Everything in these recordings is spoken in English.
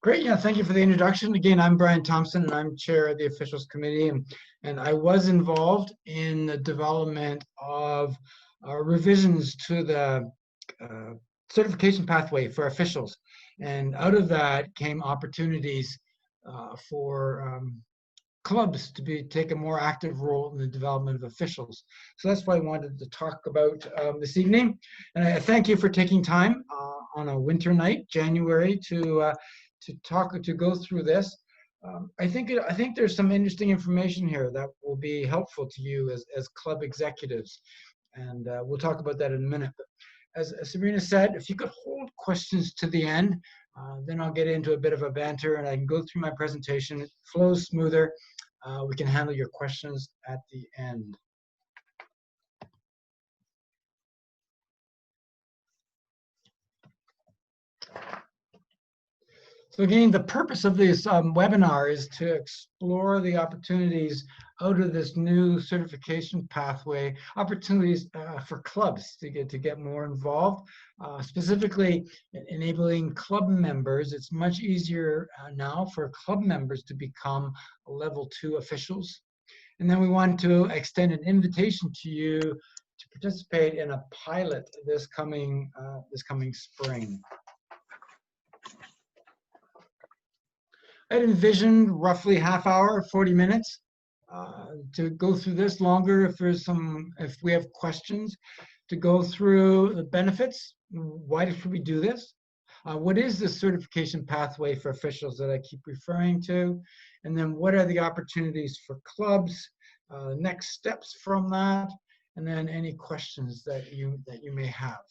Great. Yeah, thank you for the introduction. Again, I'm Brian Thompson, and I'm chair of the officials committee, and I was involved in the development of revisions to the certification pathway for officials. And out of that came opportunities for clubs to take a more active role in the development of officials. So that's what I wanted to talk about this evening. And I thank you for taking time on a winter night, January, to go through this. I think there's some interesting information here that will be helpful to you as club executives, and we'll talk about that in a minute. But as Sabrina said, if you could hold questions to the end, then I'll get into a bit of a banter and I can go through my presentation. It flows smoother. We can handle your questions at the end. So again, the purpose of this webinar is to explore the opportunities out of this new certification pathway, opportunities for clubs to get more involved, specifically enabling club members. It's much easier now for club members to become level 2 officials. And then we want to extend an invitation to you to participate in a pilot this coming spring. I'd envisioned roughly half hour, 40 minutes to go through this, longer if we have questions, to go through the benefits. Why should we do this? What is the certification pathway for officials that I keep referring to? And then what are the opportunities for clubs, next steps from that, and then any questions that you may have.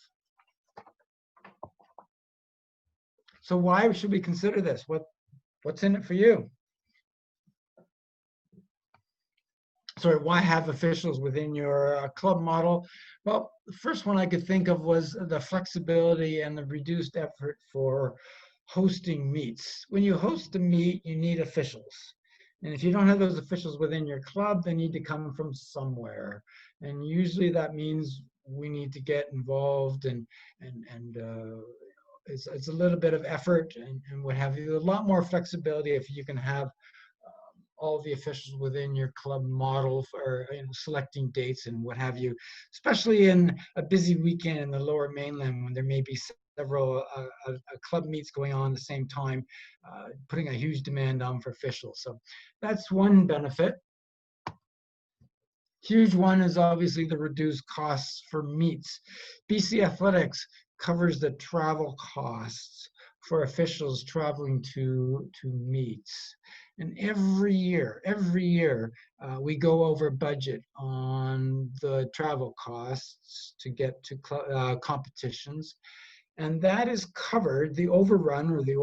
So why should we consider this? What's in it for you? Sorry, why have officials within your club model? Well, the first one I could think of was the flexibility and the reduced effort for hosting meets. When you host a meet, you need officials. And if you don't have those officials within your club, they need to come from somewhere. And usually that means we need to get involved and it's a little bit of effort and what have you. A lot more flexibility if you can have all the officials within your club model for selecting dates and what have you, especially in a busy weekend in the Lower Mainland when there may be several club meets going on at the same time, putting a huge demand on for officials. So that's one benefit. Huge one is obviously the reduced costs for meets. BC Athletics covers the travel costs for officials traveling to meets. And every year, we go over budget on the travel costs to get to competitions. And that is covered, the overrun or the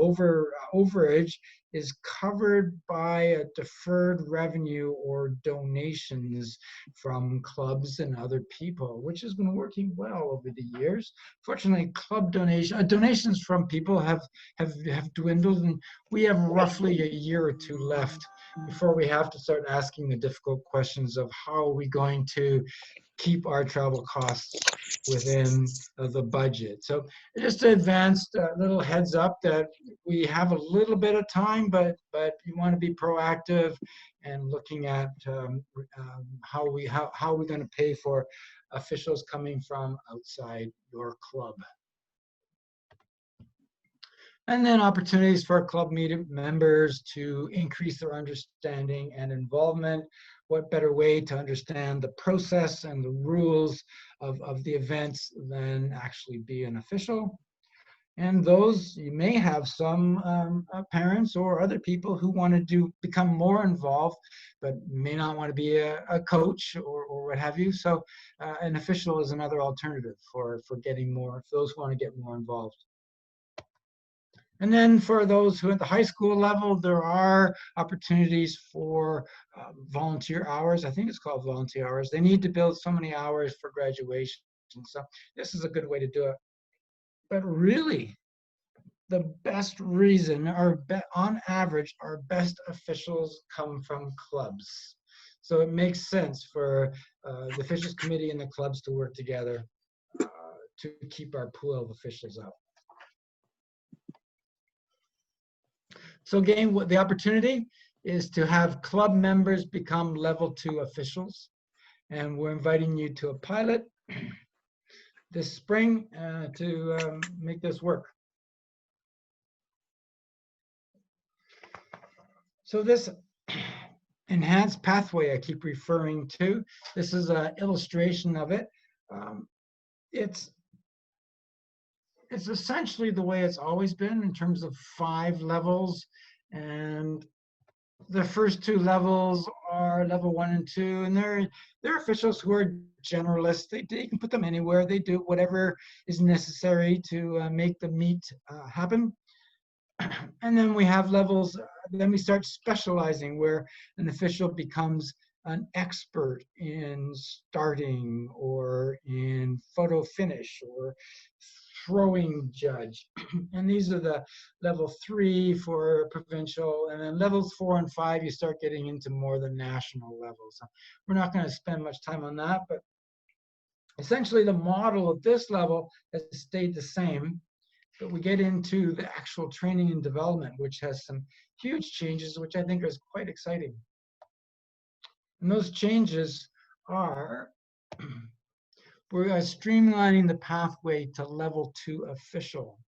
overage is covered by a deferred revenue or donations from clubs and other people, which has been working well over the years. Fortunately, club donations from people have dwindled, and we have roughly a year or two left before we have to start asking the difficult questions of how are we going to keep our travel costs within the budget. So just an advanced little heads up that we have a little bit of time, but you want to be proactive and looking at how we're going to pay for officials coming from outside your club. And then opportunities for club members to increase their understanding and involvement. What better way to understand the process and the rules of the events than actually be an official? And those, you may have some parents or other people who want to become more involved, but may not want to be a coach or what have you. So an official is another alternative for getting more, if those who want to get more involved. And then for those who at the high school level, there are opportunities for volunteer hours. I think it's called volunteer hours. They need to build so many hours for graduation. So this is a good way to do it. But really, the best reason, on average, our best officials come from clubs. So it makes sense for the officials committee and the clubs to work together to keep our pool of officials up. So again, what the opportunity is to have club members become level 2 officials. And we're inviting you to a pilot this spring to make this work. So this enhanced pathway I keep referring to, this is an illustration of it. It's essentially the way it's always been in terms of 5 levels. And the first 2 levels are level 1 and 2, and they're officials who are generalists. They can put them anywhere. They do whatever is necessary to make the meet happen. And then we have levels, then we start specializing where an official becomes an expert in starting or in photo finish or throwing judge. And these are the level 3 for provincial, and then levels 4 and 5, you start getting into more the national levels. So we're not going to spend much time on that, but essentially the model at this level has stayed the same. But we get into the actual training and development, which has some huge changes, which I think is quite exciting. And those changes are, we're streamlining the pathway to level 2 official.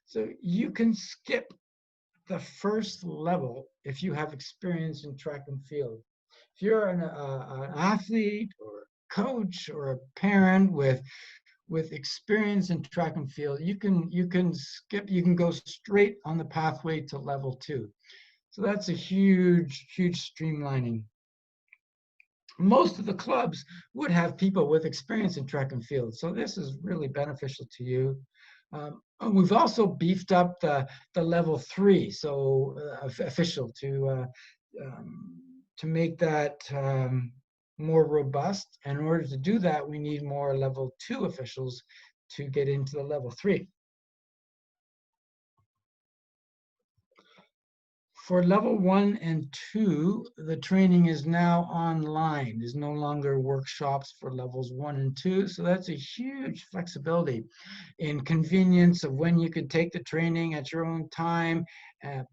So you can skip the first level if you have experience in track and field. If you're an athlete or a coach or a parent with experience in track and field, you can skip, you can go straight on the pathway to level 2. So that's a huge streamlining. Most of the clubs would have people with experience in track and field, so this is really beneficial to you. We've also beefed up the level 3, so official, to make that more robust. In order to do that, we need more level 2 officials to get into the level 3. For level 1 and 2, the training is now online. There's no longer workshops for levels 1 and 2. So that's a huge flexibility in convenience of when you could take the training at your own time,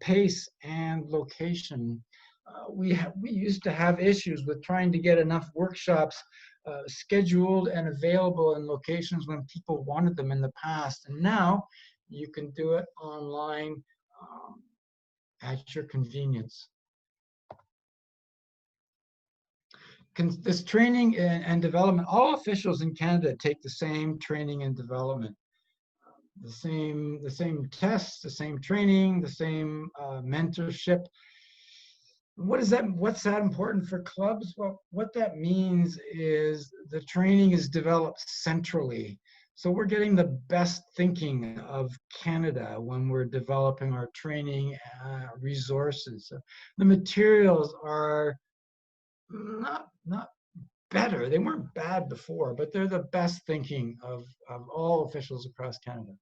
pace, and location. We used to have issues with trying to get enough workshops scheduled and available in locations when people wanted them in the past. And now you can do it online at your convenience. This training and development, all officials in Canada take the same training and development. The same tests, the same training, the same mentorship. What's that important for clubs? Well, what that means is the training is developed centrally. So we're getting the best thinking of Canada when we're developing our training resources. The materials are not better. They weren't bad before, but they're the best thinking of all officials across Canada.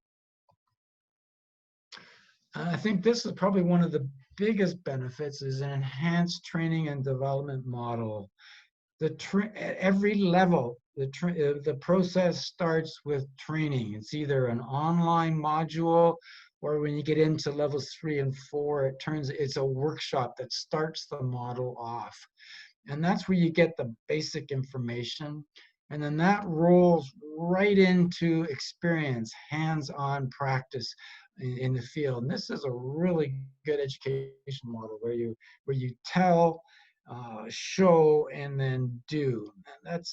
I think this is probably one of the biggest benefits, is an enhanced training and development model. At every level, the process starts with training. It's either an online module, or when you get into levels 3 and 4, it's a workshop that starts the model off. And that's where you get the basic information. And then that rolls right into experience, hands-on practice in the field. And this is a really good education model where you tell, show, and then do. And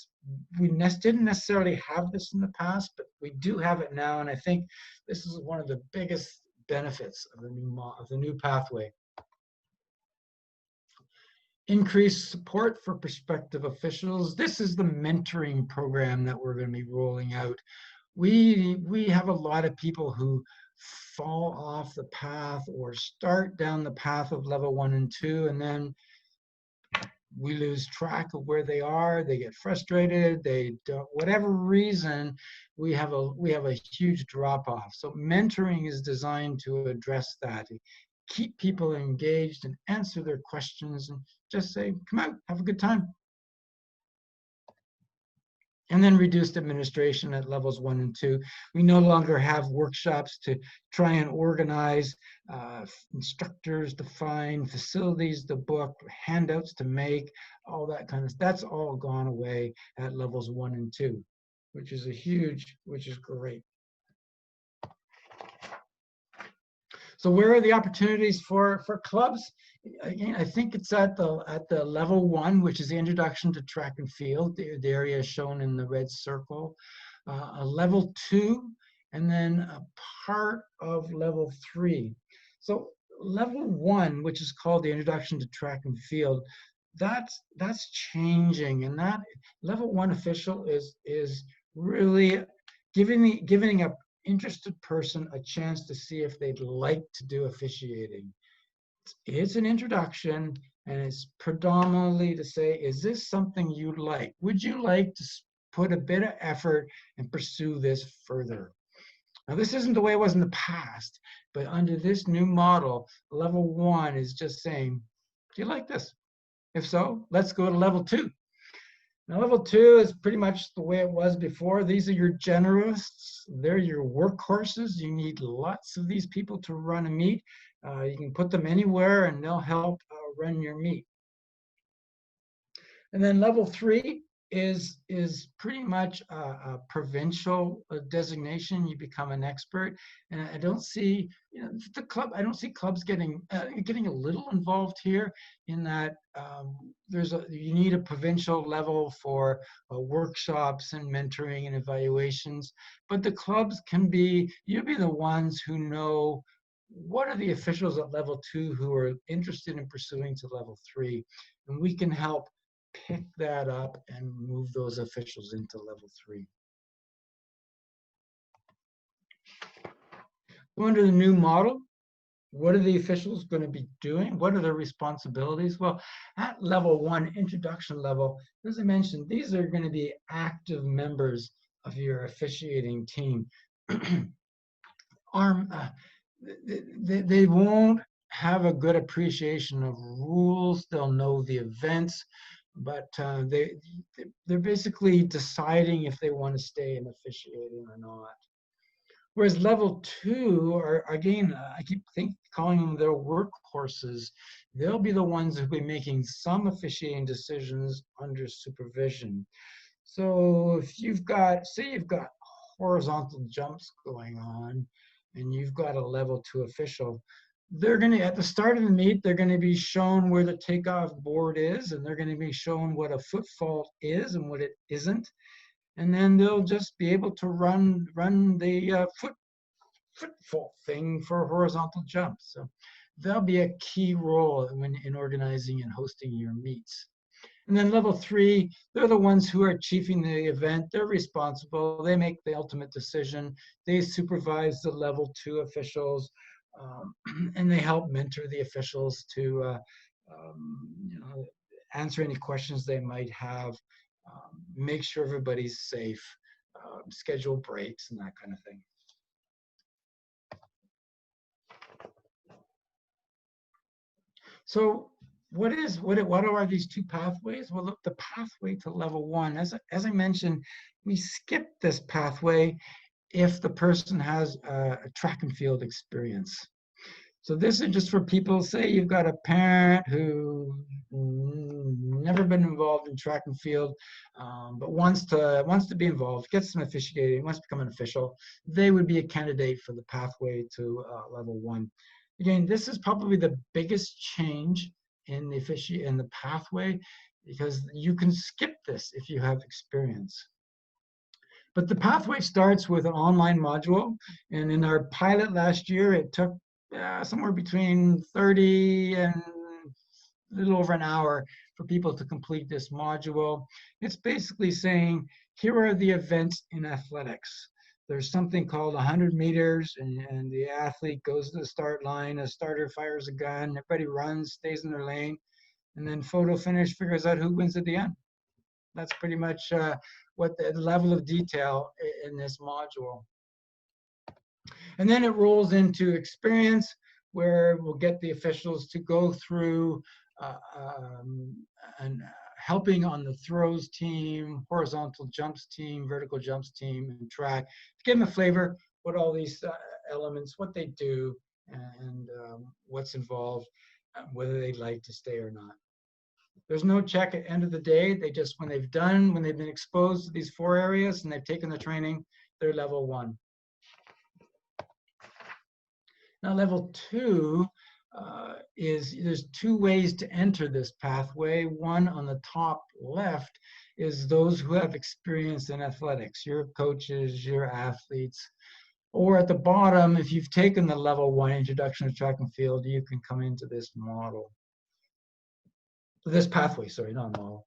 we didn't necessarily have this in the past, but we do have it now. And I think this is one of the biggest benefits of the new pathway. Increased support for prospective officials. This is the mentoring program that we're going to be rolling out. We have a lot of people who fall off the path or start down the path of level 1 and 2, and then we lose track of where they are. They get frustrated. They don't, whatever reason, we have a huge drop off. So mentoring is designed to address that. Keep people engaged and answer their questions, and just say, come out, have a good time. And then reduced administration at levels 1 and 2. We no longer have workshops to try and organize, instructors to find, facilities to book, handouts to make, all that kind of stuff. That's all gone away at levels 1 and 2, which is which is great. So where are the opportunities for clubs? Again, I think it's at the level 1, which is the introduction to track and field. The area is shown in the red circle. A level 2, and then a part of level 3. So level 1, which is called the introduction to track and field, that's changing, and that level 1 official is really giving a interested person a chance to see if they'd like to do officiating. It's an introduction, and it's predominantly to say, is this something you'd like? Would you like to put a bit of effort and pursue this further? Now, this isn't the way it was in the past, but under this new model, level 1 is just saying, do you like this? If so, let's go to level 2. Now, level 2 is pretty much the way it was before. These are your generalists. They're your workhorses. You need lots of these people to run a meet. You can put them anywhere, and they'll help run your meet. And then level 3 is pretty much a provincial designation. You become an expert, and I don't see, I don't see clubs getting a little involved here, in that you need a provincial level for workshops and mentoring and evaluations. But the clubs you'll be the ones who know what are the officials at level 2 who are interested in pursuing to level 3, and we can help pick that up and move those officials into level 3. So under the new model, what are the officials going to be doing? What are their responsibilities? Well, at level 1, introduction level, as I mentioned, these are going to be active members of your officiating team. They won't have a good appreciation of rules. They'll know the events, but they're basically deciding if they want to stay in officiating or not. Whereas level 2 are, again, I keep calling them their workhorses. They'll be the ones who'll be making some officiating decisions under supervision. So if say you've got horizontal jumps going on, and you've got a level 2 official, they're going to, at the start of the meet, they're going to be shown where the takeoff board is, and they're going to be shown what a foot fault is and what it isn't. And then they'll just be able to run the foot fault thing for horizontal jumps. So that'll be a key role in organizing and hosting your meets. And then level 3, they're the ones who are chiefing the event. They're responsible. They make the ultimate decision. They supervise the level 2 officials, and they help mentor the officials to answer any questions they might have, make sure everybody's safe, schedule breaks, and that kind of thing. So what are these 2 pathways? Well, look, the pathway to level 1, as I mentioned, we skip this pathway if the person has a track and field experience. So this is just for people, say you've got a parent who never been involved in track and field, but wants to be involved, gets some officiating, wants to become an official. They would be a candidate for the pathway to level 1. Again, this is probably the biggest change in the pathway, because you can skip this if you have experience. But the pathway starts with an online module, and in our pilot last year, it took somewhere between 30 and a little over an hour for people to complete this module. It's basically saying, here are the events in athletics. There's something called 100 meters, and the athlete goes to the start line, a starter fires a gun, everybody runs, stays in their lane, and then photo finish figures out who wins at the end. That's pretty much what the level of detail in this module. And then it rolls into experience, where we'll get the officials to go through and helping on the throws team, horizontal jumps team, vertical jumps team, and track. To give them a flavor, what all these elements, what they do, and what's involved, whether they'd like to stay or not. There's no check at the end of the day. They just, when they've been exposed to these 4 areas and they've taken the training, they're level 1. Now, level 2 there's 2 ways to enter this pathway. One on the top left is those who have experience in athletics, your coaches, your athletes. Or at the bottom, if you've taken the level 1 introduction to track and field, you can come into this model. This pathway, sorry, not model.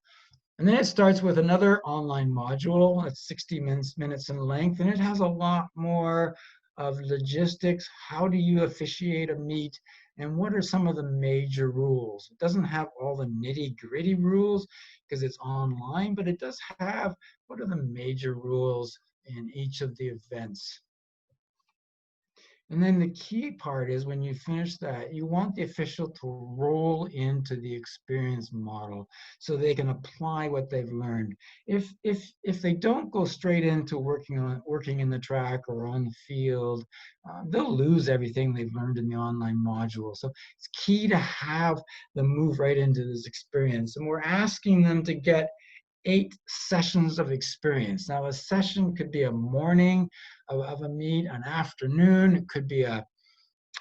And then it starts with another online module that's 60 minutes in length, and it has a lot more of logistics. How do you officiate a meet, and what are some of the major rules? It doesn't have all the nitty-gritty rules because it's online, but it does have what are the major rules in each of the events. And then the key part is when you finish that, you want the official to roll into the experience model so they can apply what they've learned. If they don't go straight into working in the track or on the field, they'll lose everything they've learned in the online module. So it's key to have them move right into this experience. And we're asking them to get 8 sessions of experience. Now, a session could be a morning of a meet, an afternoon. It could be like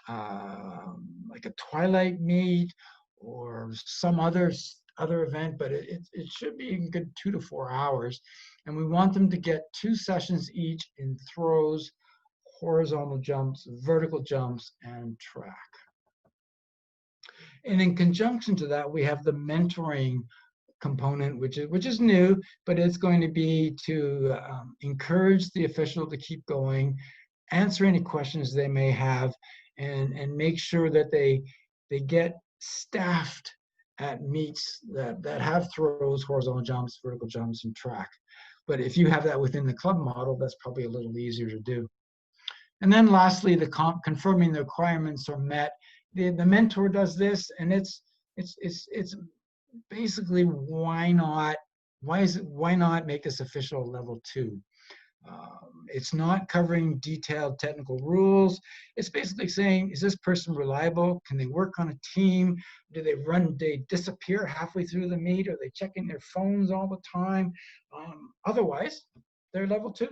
a twilight meet or some other event, but it should be a good 2 to 4 hours. And we want them to get 2 sessions each in throws, horizontal jumps, vertical jumps, and track. And in conjunction to that, we have the mentoring component, which is new, but it's going to be to encourage the official to keep going, answer any questions they may have, and make sure that they get staffed at meets that have throws, horizontal jumps, vertical jumps, and track. But if you have that within the club model, that's probably a little easier to do. And then lastly, confirming the requirements are met. The mentor does this, and it's basically why not make this official level 2? It's not covering detailed technical rules. It's basically saying, is this person reliable? Can they work on a team? Do they disappear halfway through the meet? Are they checking their phones all the time? Otherwise, they're level 2.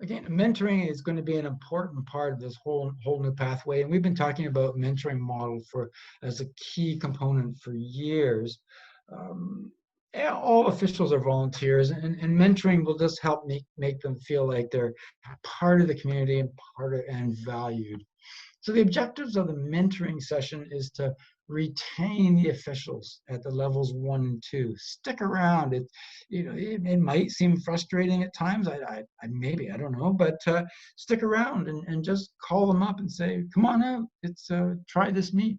Again, mentoring is going to be an important part of this whole new pathway, and we've been talking about mentoring model as a key component for years. All officials are volunteers, and mentoring will just help make them feel like they're part of the community and valued. So the objectives of the mentoring session is to retain the officials at the levels 1 and 2. Stick around. It might seem frustrating at times. I don't know, but stick around and just call them up and say, come on out. Try this meet.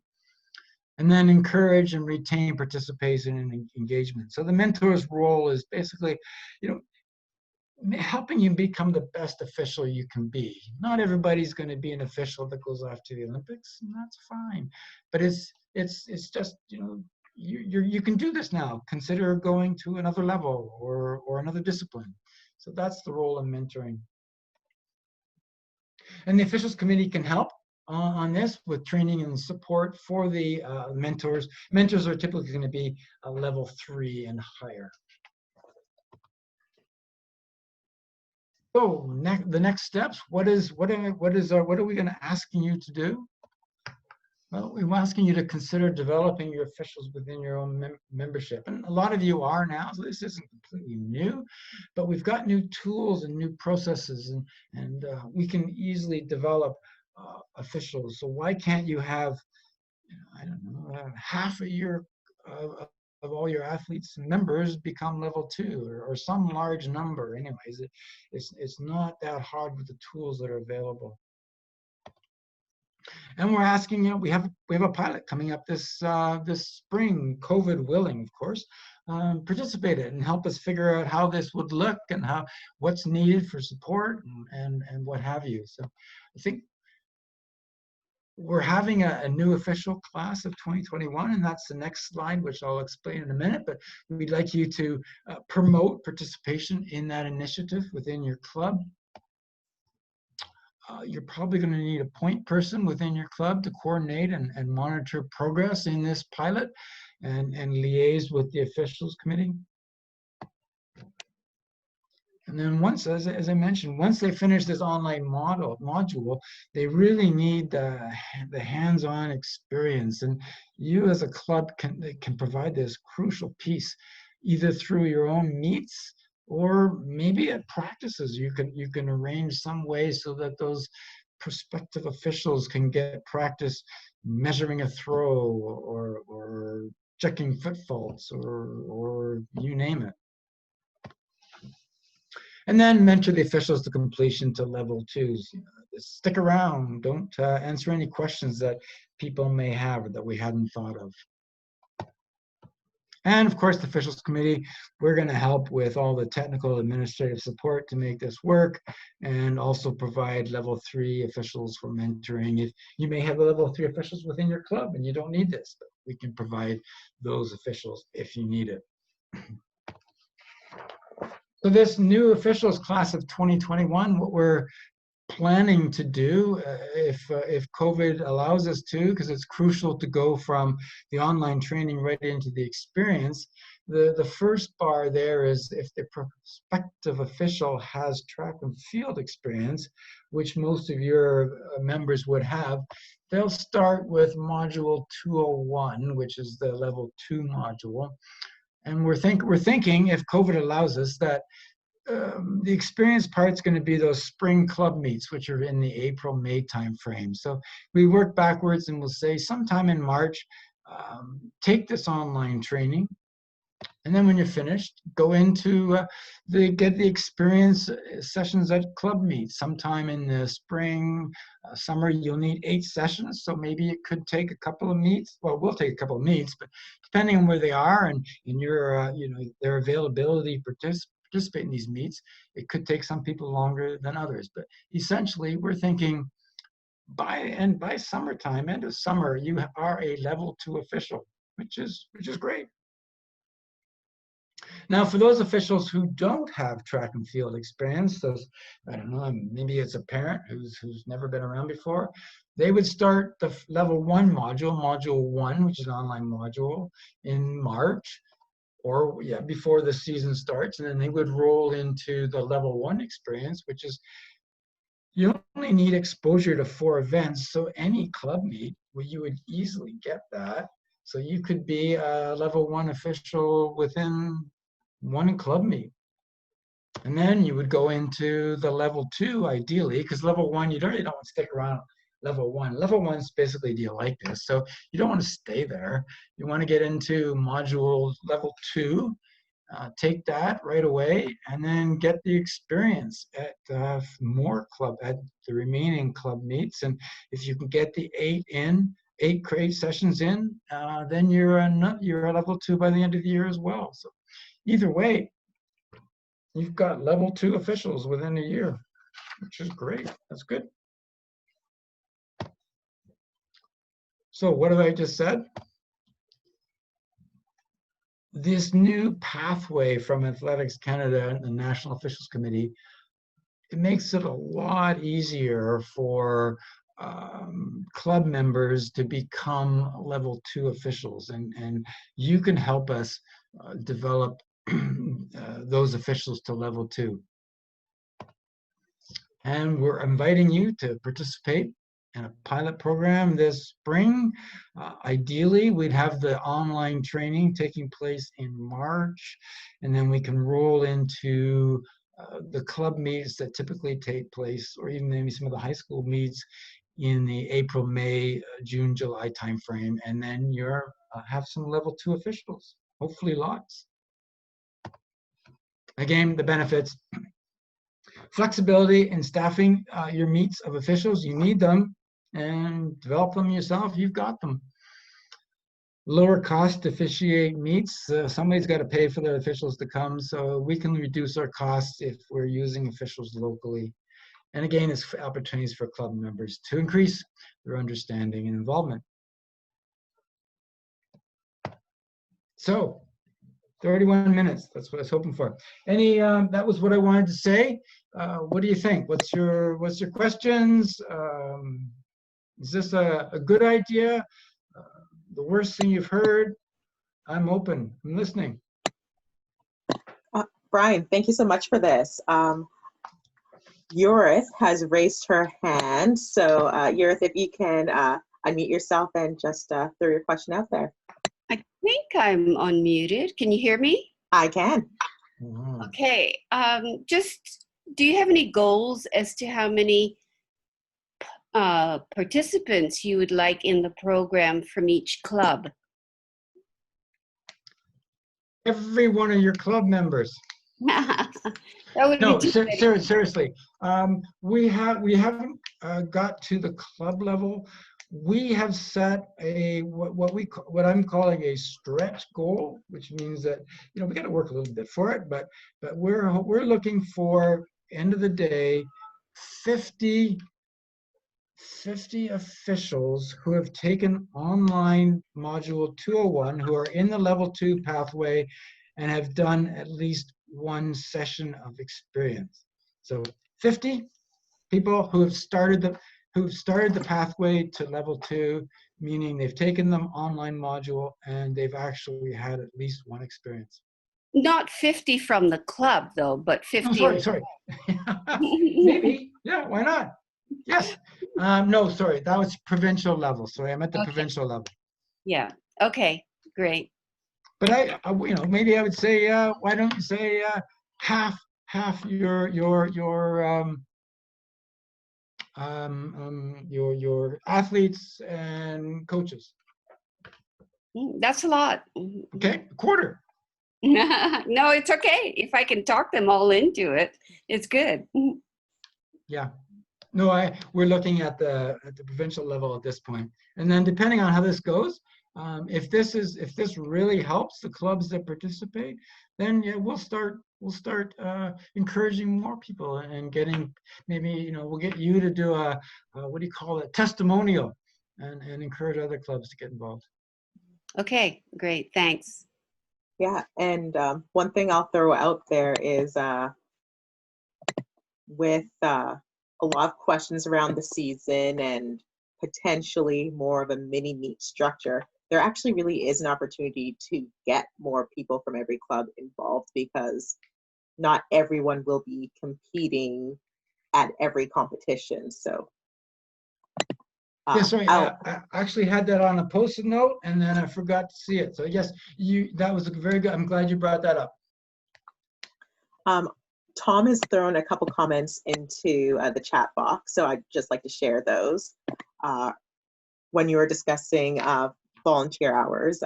And then encourage and retain participation and engagement. So the mentor's role is basically, helping you become the best official you can be. Not everybody's going to be an official that goes off to the Olympics, and that's fine. But it's just, you can do this now. Consider going to another level or another discipline. So that's the role of mentoring. And the officials committee can help on this with training and support for the mentors. Mentors are typically going to be a level 3 and higher. So the next steps, what are we going to asking you to do? Well, we're asking you to consider developing your officials within your own membership. And a lot of you are now, so this isn't completely new, but we've got new tools and new processes, and we can easily develop officials. So why can't you have, I don't know, half a year of all your athletes and members become level 2 or some large number? Anyways, it's not that hard with the tools that are available. And we're asking, we have a pilot coming up this spring, COVID willing, of course. Participate in it and help us figure out how this would look and what's needed for support and what have you. So I think we're having a new official class of 2021, and that's the next slide, which I'll explain in a minute, but we'd like you to promote participation in that initiative within your club. You're probably going to need a point person within your club to coordinate and monitor progress in this pilot and liaise with the officials committee. And then once, as I mentioned, once they finish this online module, they really need the hands-on experience. And you as a club can provide this crucial piece, either through your own meets or maybe at practices. You can arrange some way so that those prospective officials can get practice measuring a throw or checking foot faults or you name it. And then mentor the officials to completion to level 2s. Stick around. Don't answer any questions that people may have or that we hadn't thought of. And of course, the officials committee, we're going to help with all the technical administrative support to make this work, and also provide level 3 officials for mentoring. If you may have level 3 officials within your club and you don't need this, but we can provide those officials if you need it. So this new officials class of 2021, what we're planning to do, if COVID allows us to, because it's crucial to go from the online training right into the experience, the first bar there is if the prospective official has track and field experience, which most of your members would have, they'll start with module 201, which is the level 2 module. And we're thinking, if COVID allows us, that the experience part is going to be those spring club meets, which are in the April-May timeframe. So we work backwards and we'll say sometime in March, take this online training. And then when you're finished, go into get the experience sessions at club meets. Sometime in the spring, summer, you'll need 8 sessions. So maybe it could take a couple of meets. Well, we'll take a couple of meets, but depending on where they are and your, their availability to participate in these meets, it could take some people longer than others. But essentially, we're thinking by summertime, end of summer, you are a level 2 official, which is great. Now, for those officials who don't have track and field experience, those, I don't know, maybe it's a parent who's never been around before, they would start the level 1 module 1, which is an online module, in March, or before the season starts, and then they would roll into the level 1 experience, which is, you only need exposure to 4 events, so any club meet, well, you would easily get that. So you could be a level 1 official within 1 club meet. And then you would go into the level 2, ideally, because level 1, you really don't want to stick around level 1. Level 1 is basically, do you like this? So you don't want to stay there. You want to get into module level 2, take that right away, and then get the experience at more club, at the remaining club meets. And if you can get the 8 sessions in, then you're a level 2 by the end of the year as well. So either way, you've got level 2 officials within a year, which is great. That's good. So what have I just said? This new pathway from Athletics Canada and the National Officials Committee, it makes it a lot easier for club members to become level 2 officials, and you can help us develop those officials to level 2. And we're inviting you to participate in a pilot program this spring. Ideally, we'd have the online training taking place in March, and then we can roll into the club meets that typically take place, or even maybe some of the high school meets in the April, May, June, July timeframe, and then you're have some level 2 officials, hopefully lots. Again, the benefits: flexibility in staffing your meets of officials. You need them, and develop them yourself. You've got them. Lower cost to officiate meets. Somebody's got to pay for their officials to come, so we can reduce our costs if we're using officials locally. And again, it's opportunities for club members to increase their understanding and involvement. So 31 minutes, that's what I was hoping for. That was what I wanted to say. What do you think? What's your questions? Is this a good idea? The worst thing you've heard? I'm open, I'm listening. Brian, thank you so much for this. Yurith has raised her hand. So Yurith, if you can unmute yourself and just throw your question out there. I think I'm unmuted. Can you hear me? I can. Wow. Okay. Just, do you have any goals as to how many participants you would like in the program from each club? Every one of your club members. That would No, be too many. seriously. We haven't got to the club level. We have set what I'm calling a stretch goal, which means that we got to work a little bit for it, but we're looking for, end of the day, 50 officials who have taken online module 201, who are in the level 2 pathway and have done at least one session of experience. So 50 people who have started the pathway to level 2, meaning they've taken the online module and they've actually had at least one experience. Not 50 from the club, though, but 50. Oh, sorry. Maybe, yeah, why not? Yes. No, sorry, that was provincial level. Sorry, I'm at the provincial level. Yeah. Okay. Great. But maybe I would say, why don't you say half your athletes and coaches. That's a lot. Okay, a quarter. No, it's okay. If I can talk them all into it, it's good. Yeah. No, we're looking at the provincial level at this point, and then depending on how this goes, if this really helps the clubs that participate, then yeah, we'll start encouraging more people and getting, maybe we'll get you to do a what do you call it, testimonial, and encourage other clubs to get involved. Okay, great, thanks. Yeah, and one thing I'll throw out there is with a lot of questions around the season and potentially more of a mini meet structure, there actually really is an opportunity to get more people from every club involved, because not everyone will be competing at every competition. So yeah, sorry, I actually had that on a post-it note and then I forgot to see it. So yes, that was very good. I'm glad you brought that up. Tom has thrown a couple comments into the chat box, so I'd just like to share those. When you were discussing volunteer hours,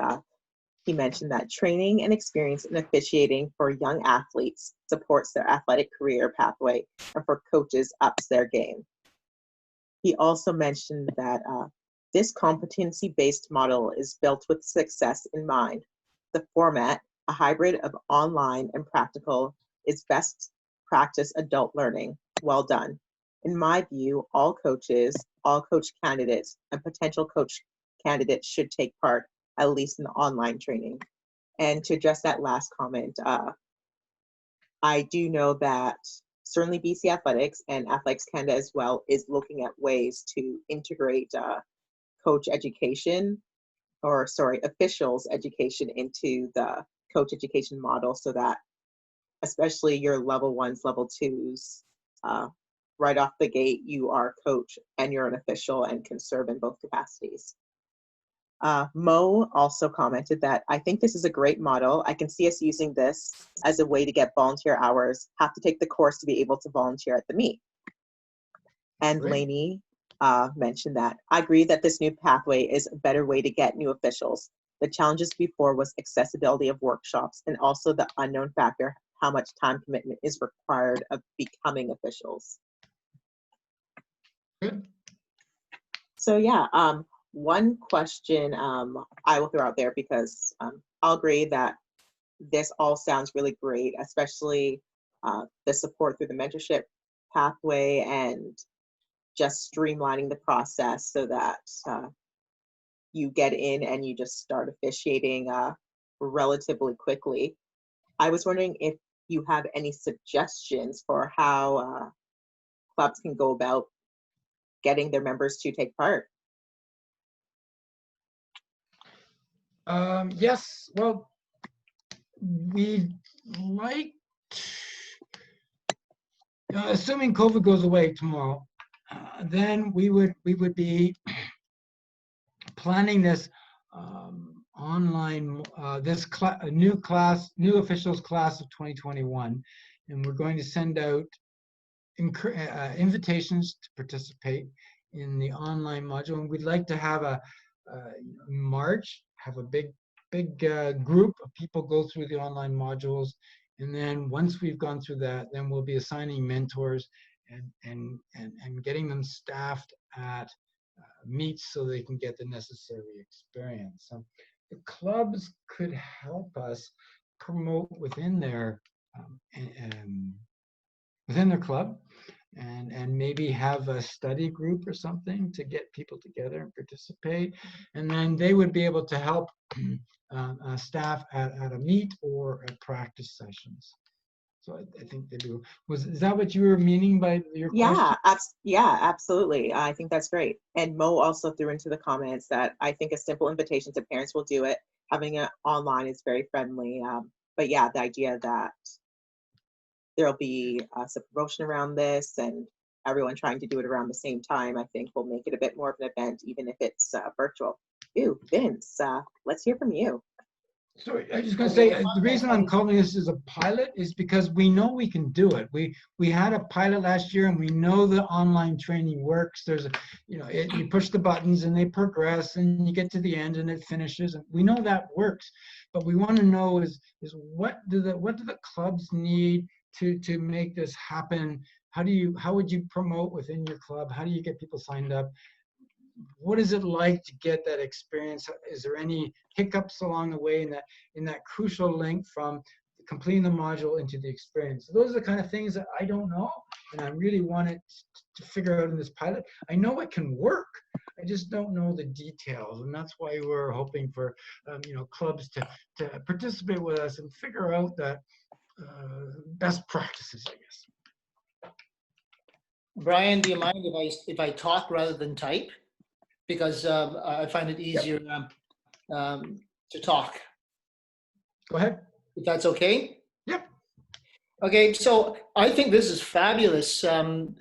he mentioned that training and experience in officiating for young athletes supports their athletic career pathway, and for coaches ups their game. He also mentioned that this competency-based model is built with success in mind. The format, a hybrid of online and practical, is best practice adult learning. Well done. In my view, all coaches, all coach candidates, and potential coach candidates should take part, at least in the online training. And to address that last comment, I do know that certainly BC Athletics and Athletics Canada as well is looking at ways to integrate coach education, or sorry, officials education into the coach education model, so that especially your level 1s, level 2s, right off the gate, you are a coach and you're an official and can serve in both capacities. Mo also commented that, I think this is a great model. I can see us using this as a way to get volunteer hours, have to take the course to be able to volunteer at the meet. And Great. Lainey mentioned that, I agree that this new pathway is a better way to get new officials. The challenges before was accessibility of workshops, and also the unknown factor, how much time commitment is required of becoming officials. Good. So yeah, one question I will throw out there, because I'll agree that this all sounds really great, especially the support through the mentorship pathway and just streamlining the process so that you get in and you just start officiating relatively quickly. I was wondering if you have any suggestions for how clubs can go about getting their members to take part. Yes, well, we'd like, assuming COVID goes away tomorrow, then we would be planning this online, new officials class of 2021, and we're going to send out invitations to participate in the online module. And we'd like to have a March, have a big group of people go through the online modules, and then once we've gone through that, then we'll be assigning mentors and getting them staffed at meets so they can get the necessary experience. The clubs could help us promote within their club, and maybe have a study group or something to get people together and participate. And then they would be able to help staff at a meet or at practice sessions. So I think they do. Is that what you were meaning by your question? Yeah, absolutely. I think that's great. And Mo also threw into the comments that I think a simple invitation to parents will do it. Having it online is very friendly. But yeah, the idea that there'll be some promotion around this and everyone trying to do it around the same time, I think will make it a bit more of an event, even if it's virtual. Ew, Vince, let's hear from you. So I was just going to say, the reason I'm calling this as a pilot is because we know we can do it. We had a pilot last year, and we know the online training works. There's you push the buttons and they progress, and you get to the end and it finishes. And we know that works, but we want to know is what do the clubs need to make this happen? How would you promote within your club? How do you get people signed up? What is it like to get that experience? Is there any hiccups along the way in that crucial link from completing the module into the experience? So those are the kind of things that I don't know, and I really wanted to figure out in this pilot. I know it can work. I just don't know the details, and that's why we're hoping for clubs to participate with us and figure out that best practices, I guess. Brian, do you mind if I talk rather than type? Because I find it easier to talk. Go ahead. If that's okay? Yep. Okay, so I think this is fabulous. In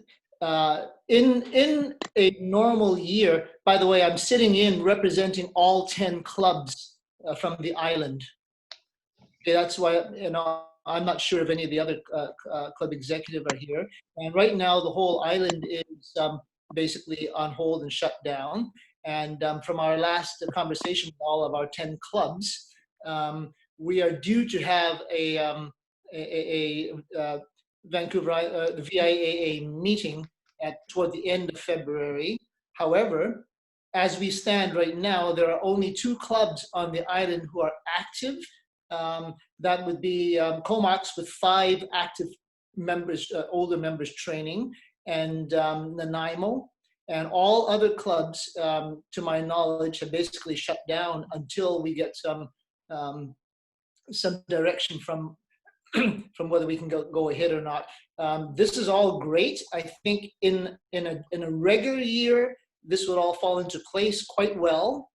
a normal year, by the way, I'm sitting in representing all 10 clubs from the island. Okay, that's why, I'm not sure if any of the other club executives are here. And right now, the whole island is basically on hold and shut down. And from our last conversation with all of our 10 clubs, we are due to have a Vancouver the VIAA meeting toward the end of February. However, as we stand right now, there are only 2 clubs on the island who are active. That would be Comox with 5 active members, older members training, and Nanaimo. And all other clubs, to my knowledge, have basically shut down until we get some direction from whether we can go ahead or not. This is all great. I think in a regular year, this would all fall into place quite well.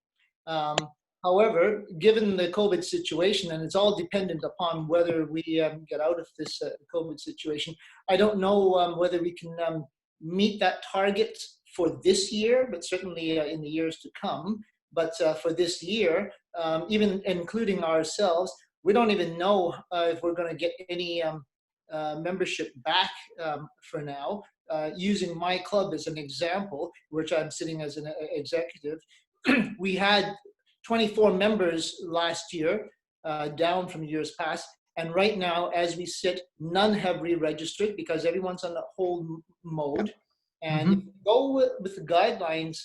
However, given the COVID situation, and it's all dependent upon whether we get out of this COVID situation, I don't know whether we can meet that target for this year, but certainly in the years to come. But for this year, even including ourselves, we don't even know if we're going to get any membership back for now. Using my club as an example, which I'm sitting as an executive, we had 24 members last year, down from years past. And right now, as we sit, none have re-registered because everyone's on a hold mode. And if you go with the guidelines,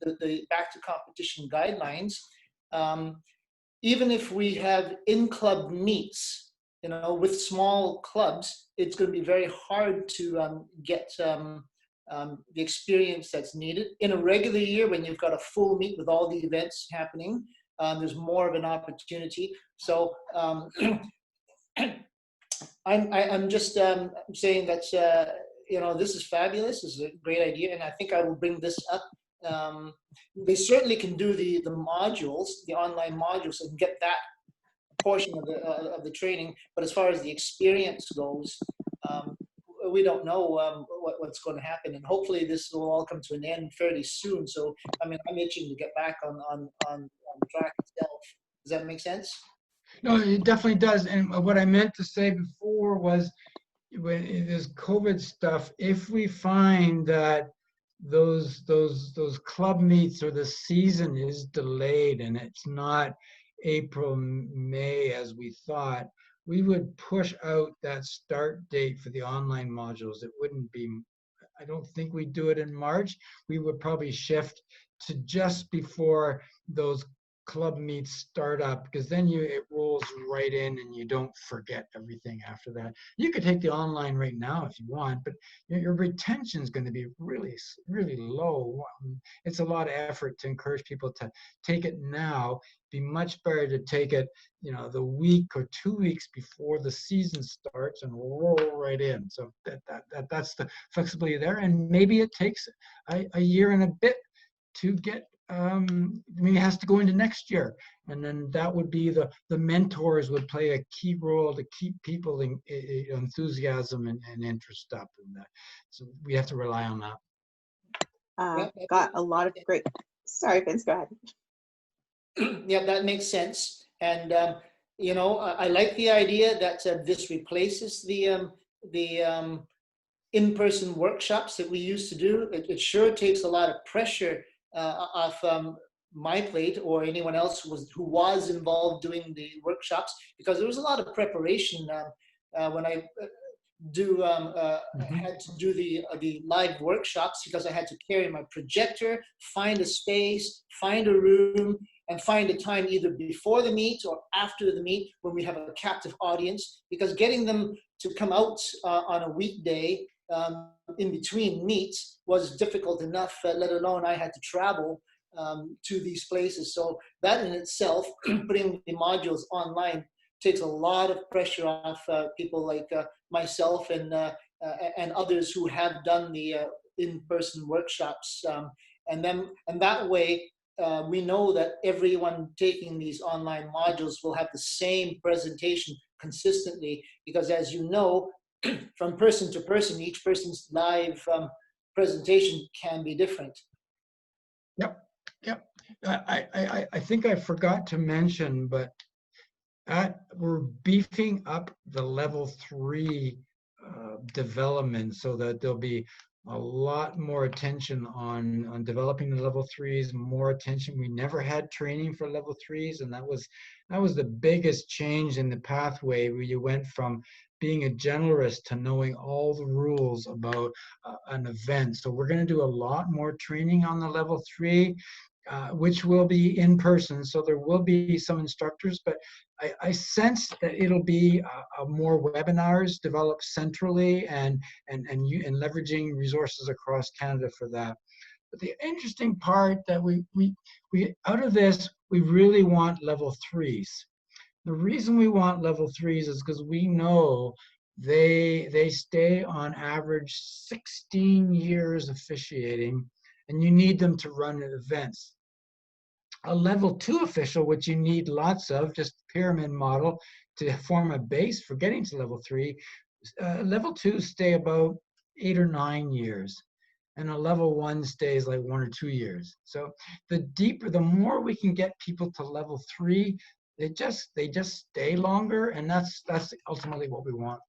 the back to competition guidelines, even if we have in-club meets, with small clubs, it's going to be very hard to get the experience that's needed. In a regular year, when you've got a full meet with all the events happening, there's more of an opportunity. So I'm just saying that this is fabulous. This is a great idea, and I think I will bring this up. They certainly can do the modules, the online modules, and get that portion of the training. But as far as the experience goes, we don't know what's going to happen, and hopefully this will all come to an end fairly soon. So I'm itching to get back on the track itself. Does that make sense? No, it definitely does. And what I meant to say before was, when this COVID stuff, if we find that those club meets or the season is delayed and it's not April, May as we thought, we would push out that start date for the online modules. It wouldn't be, I don't think we'd do it in March. We would probably shift to just before those club meets start up, because then it rolls right in and you don't forget everything after that. You could take the online right now if you want, but your retention is going to be really, really low. It's a lot of effort to encourage people to take it now. Be much better to take it, the week or 2 weeks before the season starts and roll right in. So that's the flexibility there. And maybe it takes a year and a bit to get, maybe it has to go into next year, and then that would be the mentors would play a key role to keep people in enthusiasm and interest up, and so we have to rely on that. Got a lot of great. Sorry, Vince, go ahead. Yeah, that makes sense. And I like the idea that this replaces the in-person workshops that we used to do. It sure takes a lot of pressure off my plate or anyone else who was involved doing the workshops, because there was a lot of preparation when I had to do the live workshops, because I had to carry my projector, find a space, find a room, and find a time either before the meet or after the meet when we have a captive audience, because getting them to come out on a weekday in between meets was difficult enough, let alone I had to travel to these places. So that in itself, putting the modules online, takes a lot of pressure off people like myself and others who have done the in-person workshops. And that way, we know that everyone taking these online modules will have the same presentation consistently, because as you know, from person to person, each person's live presentation can be different. Yep. I think I forgot to mention, but we're beefing up the level 3 development, so that there'll be a lot more attention on developing the level 3s, more attention. We never had training for level 3s, and that was the biggest change in the pathway, where you went from being a generalist to knowing all the rules about an event. So we're going to do a lot more training on the level 3, which will be in person. So there will be some instructors, but I sense that it'll be more webinars developed centrally and leveraging resources across Canada for that. But the interesting part that we out of this, we really want level 3s. The reason we want level 3s is because we know they stay on average 16 years officiating, and you need them to run events. A level 2 official, which you need lots of, just pyramid model to form a base for getting to level 3, level 2 stay about 8 or 9 years, and a level 1 stays like 1 or 2 years. So the more we can get people to level 3, they just stay longer, and that's ultimately what we want.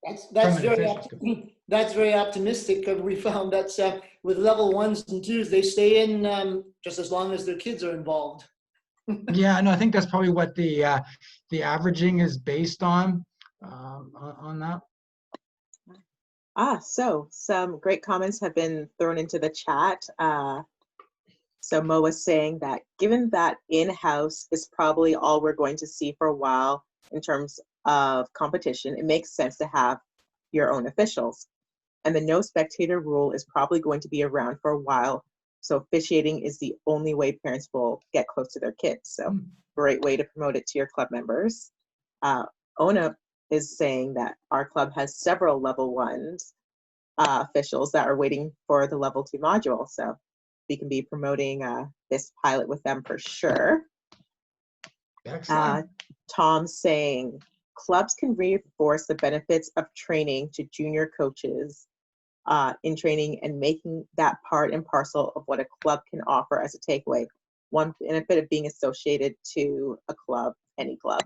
That's very optimistic. We found that with level 1s and 2s, they stay in just as long as their kids are involved. Yeah, no, I think that's probably what the averaging is based on that. So some great comments have been thrown into the chat. So Mo was saying that given that in-house is probably all we're going to see for a while in terms of competition, it makes sense to have your own officials. And the no spectator rule is probably going to be around for a while. So officiating is the only way parents will get close to their kids. So great way to promote it to your club members. Ona is saying that our club has several level 1s officials that are waiting for the level 2 module. So we can be promoting this pilot with them for sure. Excellent. Tom's saying clubs can reinforce the benefits of training to junior coaches in training and making that part and parcel of what a club can offer as a takeaway. One benefit of being associated to a club, any club.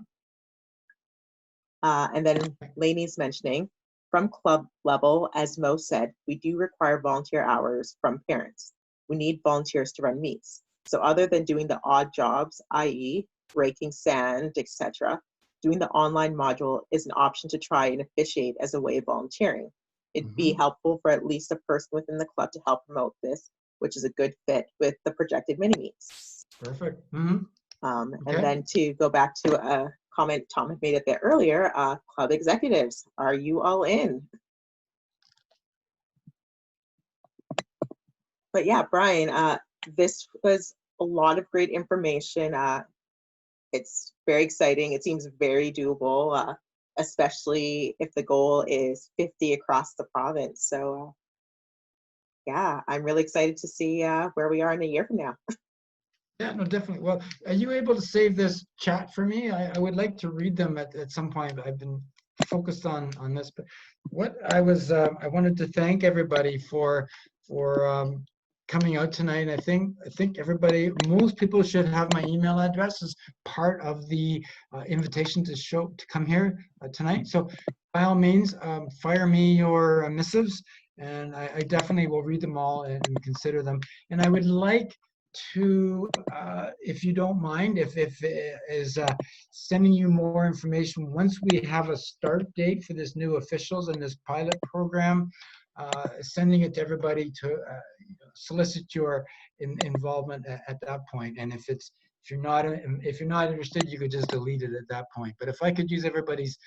And then Lainey's mentioning, from club level, as Mo said, we do require volunteer hours from parents. We need volunteers to run meets. So other than doing the odd jobs, i.e. raking sand, etc., doing the online module is an option to try and officiate as a way of volunteering. It'd be helpful for at least a person within the club to help promote this, which is a good fit with the projected mini meets. Perfect. And then to go back to a comment Tom had made a bit earlier, club executives, are you all in? But yeah, Brian, this was a lot of great information. It's very exciting. It seems very doable, especially if the goal is 50 across the province. So yeah, I'm really excited to see where we are in a year from now. Yeah, no, definitely. Well, are you able to save this chat for me? I would like to read them at some point. I've been focused on this, but what I wanted to thank everybody for coming out tonight. I think everybody, most people should have my email address as part of the invitation to come here tonight. So by all means, fire me your missives, and I definitely will read them all and consider them. And I would like to, if you don't mind, if is sending you more information once we have a start date for this new officials and this pilot program, sending it to everybody to solicit your involvement at that point. And if you're not interested, you could just delete it at that point. But if I could use everybody's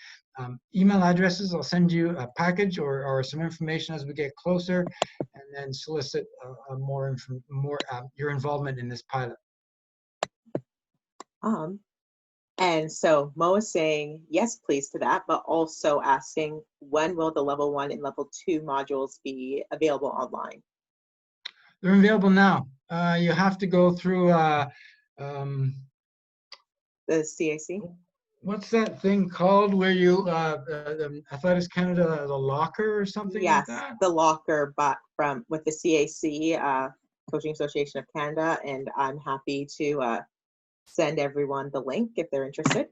email addresses, I'll send you a package or some information as we get closer, and then solicit more your involvement in this pilot. And so Mo is saying yes, please to that, but also asking when will the level 1 and level 2 modules be available online? They're available now. You have to go through The CAC? What's that thing called where you Athletics Canada, the locker or something like that? Yes, the locker, but with the CAC, Coaching Association of Canada, and I'm happy to send everyone the link if they're interested.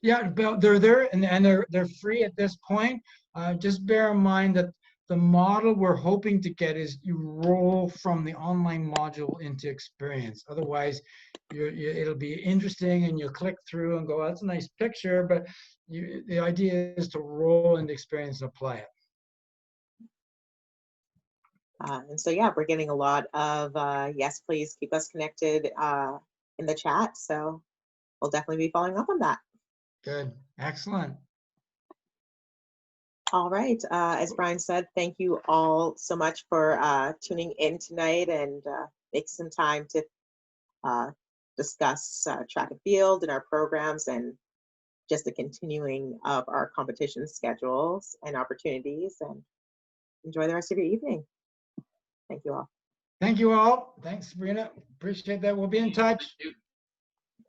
Yeah, but they're there and they're free at this point. Just bear in mind that the model we're hoping to get is you roll from the online module into experience. Otherwise, it'll be interesting and you'll click through and go, oh, that's a nice picture, but the idea is to roll into experience and apply it. And so, yeah, we're getting a lot of yes, please keep us connected in the chat. So we'll definitely be following up on that. Good. Excellent. All right. As Brian said, thank you all so much for tuning in tonight and make some time to discuss track and field and our programs and just the continuing of our competition schedules and opportunities, and enjoy the rest of your evening. Thank you all. Thank you all. Thanks, Sabrina. Appreciate that. We'll be in touch.